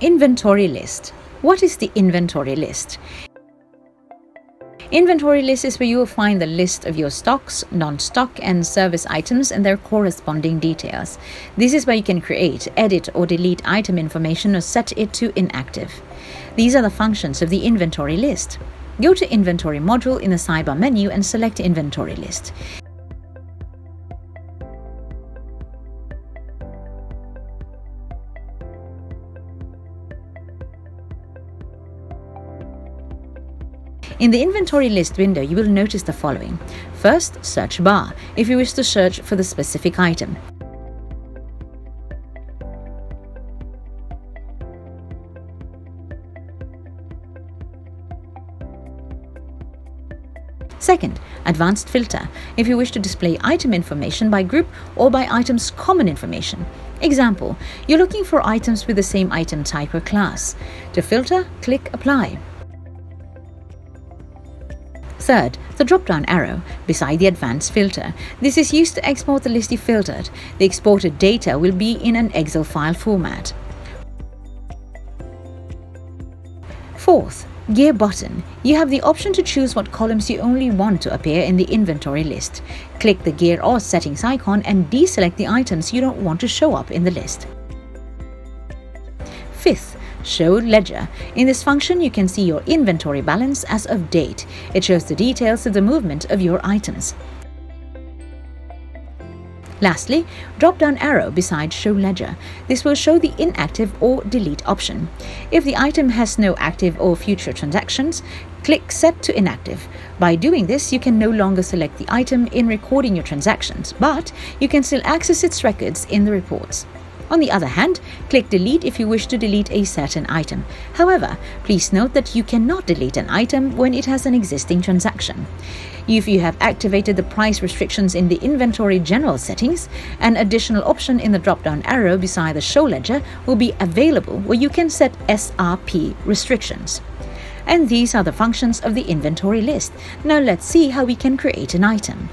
Inventory list. What is the inventory list? Inventory list is where you will find the list of your stocks, non-stock and service items and their corresponding details. This is where you can create, edit or delete item information or set it to inactive. These are the functions of the inventory list. Go to Inventory module in the sidebar menu and select Inventory list. In the inventory list window, you will notice the following. First, search bar, if you wish to search for the specific item. Second, advanced filter, if you wish to display item information by group or by item's common information. Example, you're looking for items with the same item type or class. To filter, click Apply. Third, the drop-down arrow beside the advanced filter. This is used to export the list you filtered. The exported data will be in an Excel file format. Fourth, gear button. You have the option to choose what columns you only want to appear in the inventory list. Click the gear or settings icon and deselect the items you don't want to show up in the list. Fifth, show ledger. In this function, you can see your inventory balance as of date. It shows the details of the movement of your items. Lastly, drop-down arrow beside show ledger. This will show the inactive or delete option. If the item has no active or future transactions, click set to inactive. By doing this, you can no longer select the item in recording your transactions, but you can still access its records in the reports. On the other hand, click delete if you wish to delete a certain item. However, please note that you cannot delete an item when it has an existing transaction. If you have activated the price restrictions in the inventory general settings, an additional option in the drop-down arrow beside the show ledger will be available where you can set SRP restrictions. And these are the functions of the inventory list. Now let's see how we can create an item.